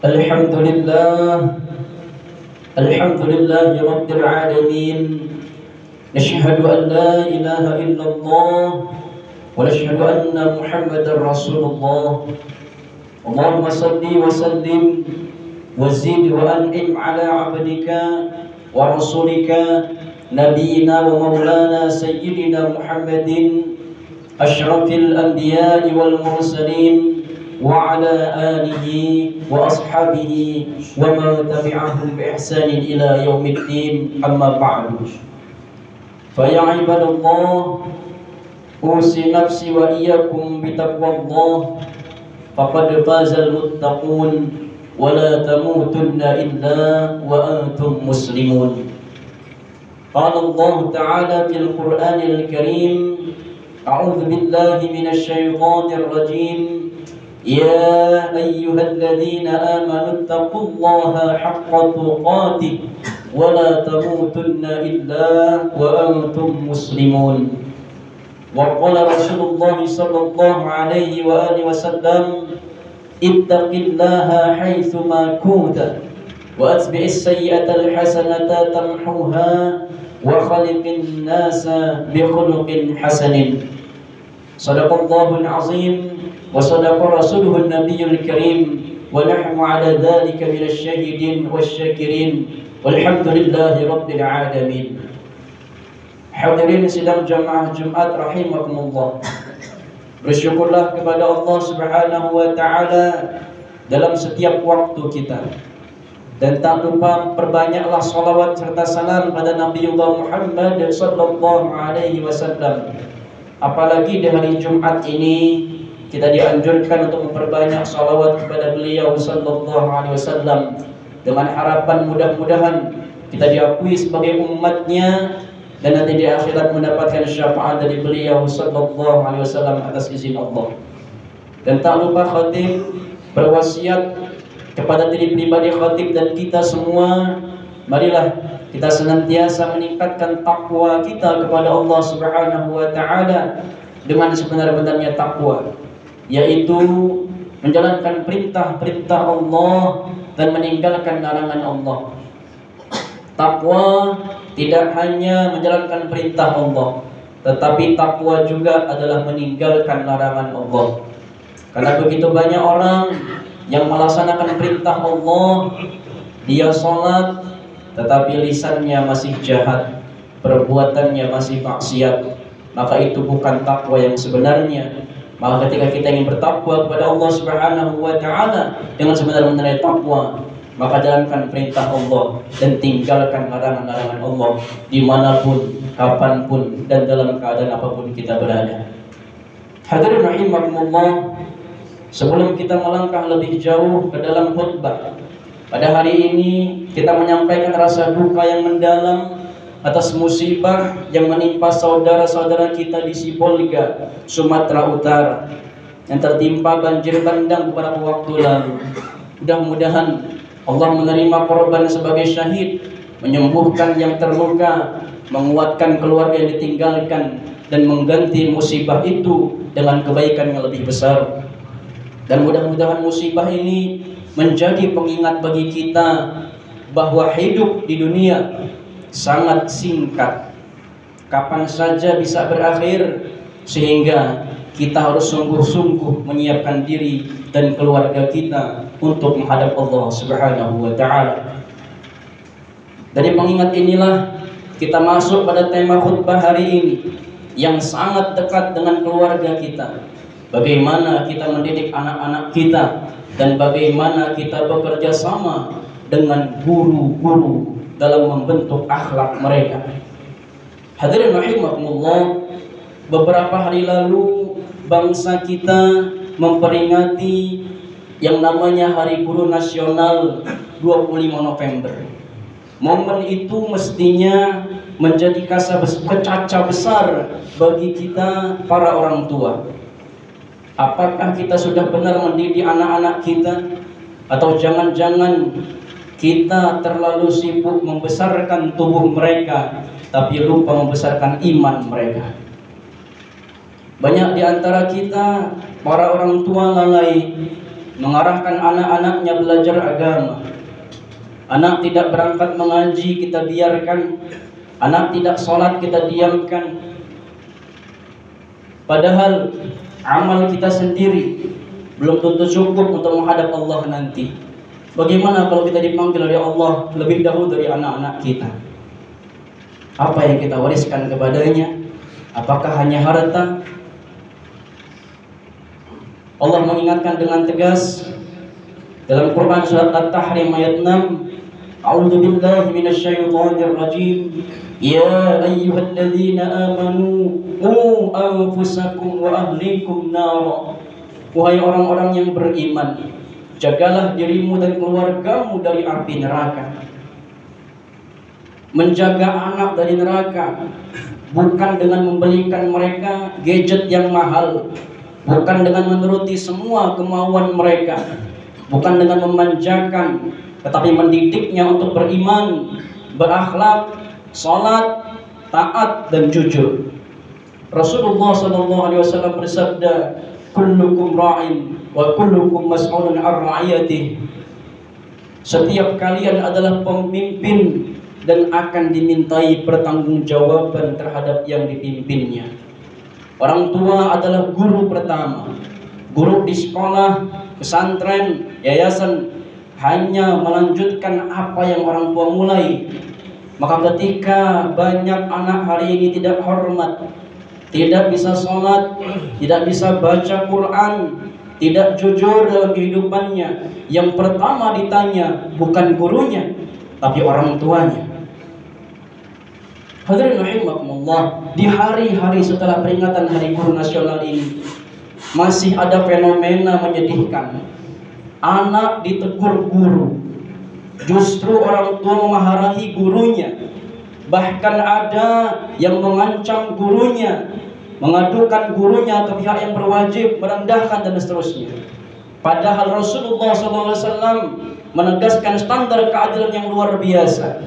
Alhamdulillah, Alhamdulillahi Rabbil Alamin. Nashhadu an la ilaha illallah wa nashhadu anna Muhammadar Rasulullah. Allahumma salli wa sallim wa zid wa an'im ala abdika wa rasulika nabiyyina wa maulana sayyidina Muhammadin asyrafil anbiya'i wal mursalin wa ala alihi wa ashabihi wa man tabi'ahum bi ihsanin ila yaumiddin, amma ba'du. Fa ya ibadallah, usi nafsi wa iyyakum bi taqwallah, faqad fazal muttaqun wa la tamutunna illa wa antum muslimun. Qala Allah ta'ala fil Qur'anil Karim, a'udzu billahi minasy syaithanir rajim. يا أيها الذين آمنوا اتقوا الله حق تقاته ولا تموتن إلا وأنتم مسلمون. وقال رسول الله صلى الله عليه وآله وسلم اتق الله حيثما كنت وأتبع السيئة الحسنة تمحوها وخلق الناس بخلق حسن. صدق الله العظيم وصدق رسوله النبي الكريم ونحن على ذلك من الشاهدين والشاكرين والحمد لله رب العالمين. Hadirin sidang jamaah Jumat rahimakumullah, bersyukurlah kepada Allah Subhanahu wa taala dalam setiap waktu kita, dan tak lupa perbanyaklah salawat serta salam pada Nabiullah Muhammad sallallahu alaihi wasallam. Apalagi di hari Jumat ini kita dianjurkan untuk memperbanyak salawat kepada beliau sallallahu alaihi wasallam, dengan harapan mudah-mudahan kita diakui sebagai umatnya dan nanti di akhirat mendapatkan syafaat dari beliau sallallahu alaihi wasallam atas izin Allah. Dan tak lupa khatib berwasiat kepada diri pribadi khatib dan kita semua, marilah kita senantiasa meningkatkan takwa kita kepada Allah Subhanahu wa taala dengan sebenar-benarnya takwa, yaitu menjalankan perintah-perintah Allah dan meninggalkan larangan Allah. Takwa tidak hanya menjalankan perintah Allah, tetapi takwa juga adalah meninggalkan larangan Allah. Karena begitu banyak orang yang melaksanakan perintah Allah, dia sholat tetapi lisannya masih jahat, perbuatannya masih maksiat, maka itu bukan takwa yang sebenarnya. Maka ketika kita ingin bertakwa kepada Allah Subhanahu wa taala dengan sebenar-benarnya takwa, maka jalankan perintah Allah dan tinggalkan larangan-larangan Allah dimanapun, kapanpun, dan dalam keadaan apapun kita berada. Hadirin rahimakumullah, sebelum kita melangkah lebih jauh ke dalam khutbah pada hari ini, kita menyampaikan rasa duka yang mendalam atas musibah yang menimpa saudara-saudara kita di Sibolga, Sumatera Utara, yang tertimpa banjir bandang beberapa waktu lalu. Mudah-mudahan Allah menerima korban sebagai syahid, menyembuhkan yang terluka, menguatkan keluarga yang ditinggalkan, dan mengganti musibah itu dengan kebaikan yang lebih besar. Dan mudah-mudahan musibah ini menjadi pengingat bagi kita bahwa hidup di dunia sangat singkat, kapan saja bisa berakhir, sehingga kita harus sungguh-sungguh menyiapkan diri dan keluarga kita untuk menghadap Allah Subhanahu wa taala. Dari pengingat inilah kita masuk pada tema khutbah hari ini yang sangat dekat dengan keluarga kita. Bagaimana kita mendidik anak-anak kita dan bagaimana kita bekerja sama dengan guru-guru dalam membentuk akhlak mereka. Hadirin rahimakumullah, beberapa hari lalu bangsa kita memperingati yang namanya Hari Guru Nasional 25 November. Momen itu mestinya menjadi kaca besar bagi kita para orang tua. Apakah kita sudah benar mendidik anak-anak kita, atau jangan-jangan kita terlalu sibuk membesarkan tubuh mereka tapi lupa membesarkan iman mereka? Banyak di antara kita, para orang tua lalai mengarahkan anak-anaknya belajar agama. Anak tidak berangkat mengaji, kita biarkan. Anak tidak sholat, kita diamkan. Padahal amal kita sendiri belum tentu cukup untuk menghadap Allah nanti. Bagaimana kalau kita dipanggil oleh Allah lebih dahulu dari anak-anak kita? Apa yang kita wariskan kepadanya? Apakah hanya harta? Allah mengingatkan dengan tegas dalam Quran surat At-Tahrim ayat 6, A'udzu billahi minasyaitonir rajim. Ya ayyuhalladzina amanu qu anfusakum wa ahlikum nara. Wahai orang-orang yang beriman, jagalah dirimu dan keluargamu dari api neraka. Menjaga anak dari neraka bukan dengan membelikan mereka gadget yang mahal, bukan dengan menuruti semua kemauan mereka, bukan dengan memanjakan, tetapi mendidiknya untuk beriman, berakhlak, salat, taat dan jujur. Rasulullah SAW bersabda, kullukum ra'in wa kullukum mas'ulun 'an ra'iyatihi. Setiap kalian adalah pemimpin dan akan dimintai pertanggungjawaban terhadap yang dipimpinnya. Orang tua adalah guru pertama. Guru di sekolah, pesantren, yayasan hanya melanjutkan apa yang orang tua mulai. Maka ketika banyak anak hari ini tidak hormat, tidak bisa sholat, tidak bisa baca Quran, tidak jujur dalam kehidupannya, yang pertama ditanya bukan gurunya, tapi orang tuanya. Hadirin rahimakumullah, di hari-hari setelah peringatan Hari Guru Nasional ini masih ada fenomena menyedihkan. Anak ditegur guru, justru orang tua memarahi gurunya. Bahkan ada yang mengancam gurunya, mengadukan gurunya ke pihak yang berwajib, merendahkan dan seterusnya. Padahal Rasulullah SAW menegaskan standar keadilan yang luar biasa.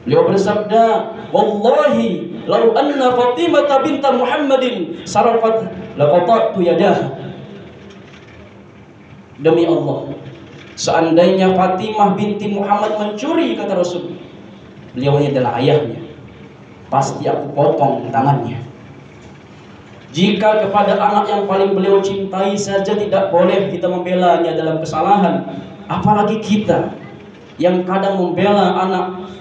Beliau bersabda, wallahi lau anna Fatimah binta Muhammadin sarafat laqata'tu yadaha. Demi Allah, seandainya Fatimah binti Muhammad mencuri, kata Rasul, beliau ini adalah ayahnya, pasti aku potong tangannya. Jika kepada anak yang paling beliau cintai saja tidak boleh kita membelanya dalam kesalahan, apalagi kita yang kadang membela anak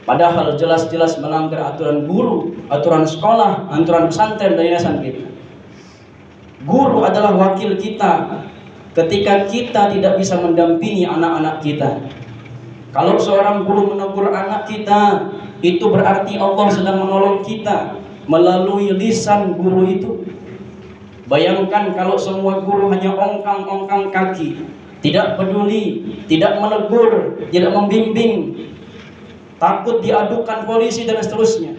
padahal jelas-jelas melanggar aturan guru, aturan sekolah, aturan pesantren dan yayasan kita. Guru adalah wakil kita ketika kita tidak bisa mendampingi anak-anak kita. Kalau seorang guru menegur anak kita, itu berarti Allah sedang menolong kita melalui lisan guru itu. Bayangkan kalau semua guru hanya ongkang-ongkang kaki, tidak peduli, tidak menegur, tidak membimbing, takut diadukan polisi dan seterusnya.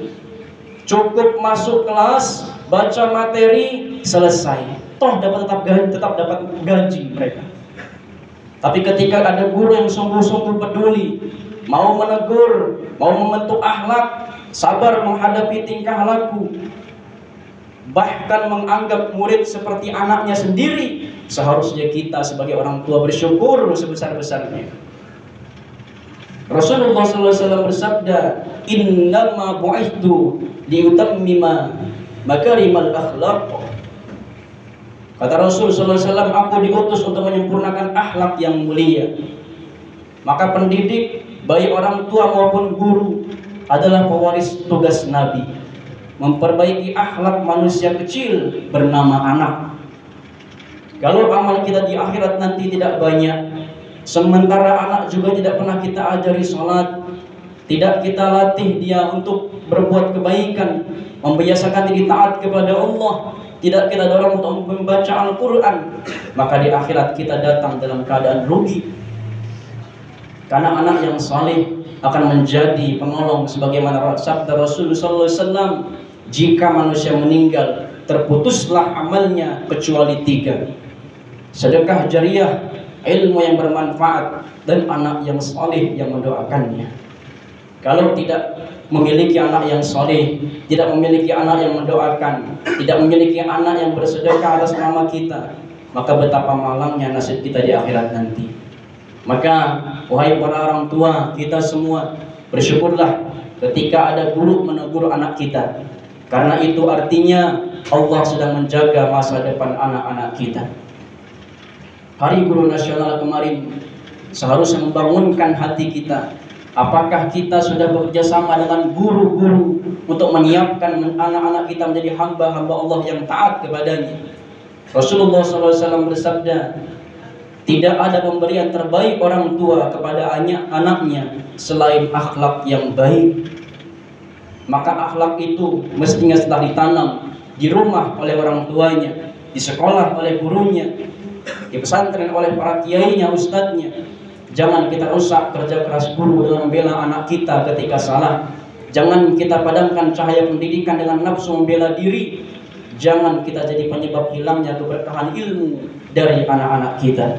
Cukup masuk kelas, baca materi, selesai. Toh tetap dapat gaji mereka. Tapi ketika ada guru yang sungguh-sungguh peduli, mau menegur, mau membentuk akhlak, sabar menghadapi tingkah laku, bahkan menganggap murid seperti anaknya sendiri, seharusnya kita sebagai orang tua bersyukur sebesar-besarnya. Rasulullah SAW bersabda, innama bu'ithtu liutammima makarimal akhlaq. Kata Rasul SAW, aku diutus untuk menyempurnakan akhlak yang mulia. Maka pendidik, baik orang tua maupun guru, adalah pewaris tugas Nabi, memperbaiki akhlak manusia kecil bernama anak. Kalau amal kita di akhirat nanti tidak banyak, sementara anak juga tidak pernah kita ajari sholat, tidak kita latih dia untuk berbuat kebaikan, membiasakan diri taat kepada Allah, tidak kita dorong untuk membaca Al-Quran, maka di akhirat kita datang dalam keadaan rugi. Karena anak yang saleh akan menjadi penolong, sebagaimana sabda Rasulullah SAW, jika manusia meninggal terputuslah amalnya kecuali 3: sedekah jariah, ilmu yang bermanfaat, dan anak yang saleh yang mendoakannya. Kalau tidak memiliki anak yang saleh, tidak memiliki anak yang mendoakan, tidak memiliki anak yang bersedekah atas nama kita, maka betapa malangnya nasib kita di akhirat nanti. Maka wahai para orang tua, kita semua bersyukurlah ketika ada guru menegur anak kita, karena itu artinya Allah sedang menjaga masa depan anak-anak kita. Hari Guru Nasional kemarin seharusnya membangunkan hati kita. Apakah kita sudah bekerja sama dengan guru-guru untuk menyiapkan anak-anak kita menjadi hamba-hamba Allah yang taat kepadanya? Rasulullah SAW bersabda, tidak ada pemberian terbaik orang tua kepada anaknya selain akhlak yang baik. Maka akhlak itu mestinya setelah ditanam di rumah oleh orang tuanya, di sekolah oleh gurunya, di pesantren oleh para kiainya, ustadznya. Jangan kita rusak kerja keras guru dengan membela anak kita ketika salah. Jangan kita padamkan cahaya pendidikan dengan nafsu membela diri. Jangan kita jadi penyebab hilangnya keberkahan ilmu dari anak-anak kita.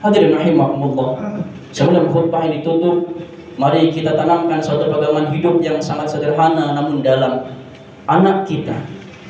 Hadirin rahimakumullah, sebelum khutbah ini tutup, mari kita tanamkan suatu pegangan hidup yang sangat sederhana namun dalam. Anak kita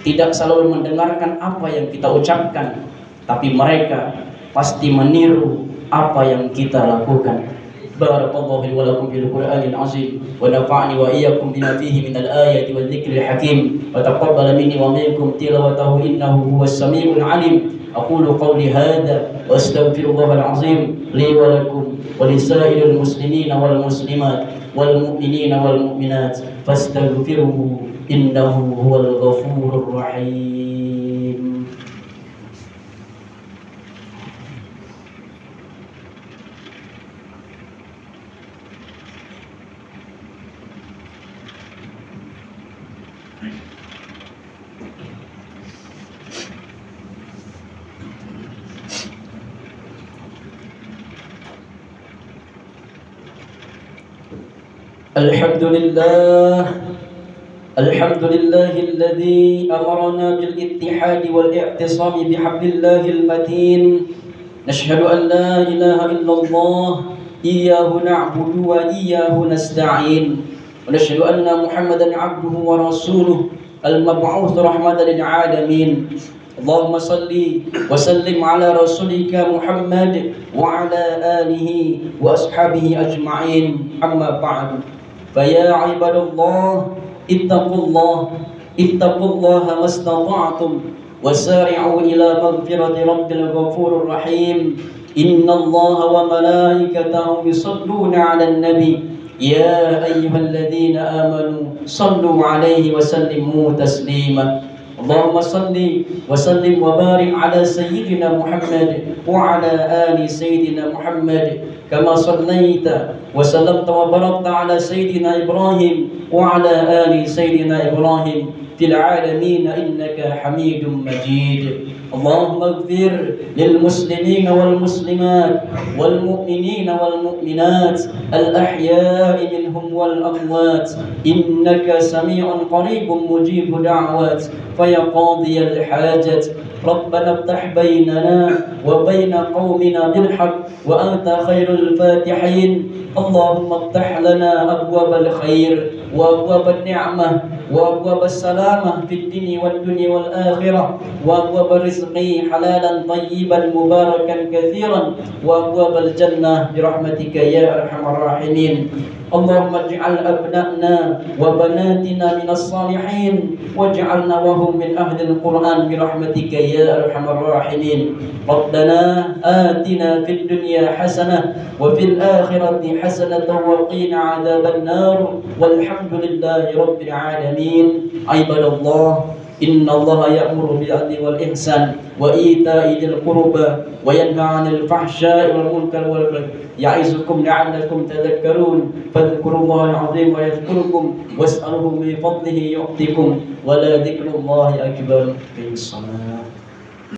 tidak selalu mendengarkan apa yang kita ucapkan, tapi mereka pasti meniru apa yang kita lakukan. Barakallahu li wa lakum fil Qur'anil azim wa nafa'ani wa iyyakum bima fihi minal ayati wadh dzikril hakim wa taqabbal minni wa minkum tilawatahu innahu huwas samiul alim. Aqulu qawli hadha wa astaghfirullahal azim li wa lakum wa lisa'iril muslimina wal muslimat wal mu'minina wal mu'minat fastaghfiruhu innahu huwal ghafurur rahim. الحمد لله الذي أمرنا بالاتحاد والاعتصام بحبل الله المتين. نشهد أن لا إله إلا الله إياه نعبد وإياه نستعين. ونشهد أن محمدا عبده ورسوله المبعوث رحمة للعالمين. اللهم صل وسلم على رسولك محمد وعلى آله وأصحابه أجمعين. أما بعد، فيا عباد الله اتقوا الله ما استطعتم وسارعوا إلى مغفرة رب الغفور الرحيم. إن الله وملائكته يصلون على النبي يا أيها الذين آمنوا صلوا عليه وسلموا تسليما. اللهم صل وسلم وبارك على سيدنا محمد وعلى آل سيدنا محمد كما صليت وسلمت وباركت على سيدنا إبراهيم وعلى آل سيدنا إبراهيم في العالمين إنك حميد مجيد. اللهم اغفر للمسلمين والمسلمات والمؤمنين والمؤمنات الأحياء منهم والأموات إنك سميع قريب مجيب دعوات فيا قاضي الحاجة. ربنا افتح بيننا وبين قومنا بالحق وأنت خير الفاتحين. اللهم افتح لنا أبواب الخير وأبواب النعمة وأبواب السلامة في الدين والدنيا والآخرة وأبواب الرزق حلالا طيبا مباركا كثيرا وأبواب الجنة برحمتك يا أرحم الراحمين. اللهم اجعل أبنائنا وبناتنا من الصالحين واجعلنا وهم من أهل القرآن برحمتك يا أرحم الراحمين. ربنا آتنا في الدنيا حسنة وفي الآخرة حسنة وقنا عذاب النار والحمد لله رب العالمين. عباد الله، إن الله يأمر بالعدل والإحسان وإيتاء ذي القربى وينهى عن الفحشاء والمنكر والبغي يعظكم لعلكم تذكرون. فاذكروا الله العظيم ويذكركم واسألوه من فضله يعطيكم ولذكر الله أكبر. في الصلاة.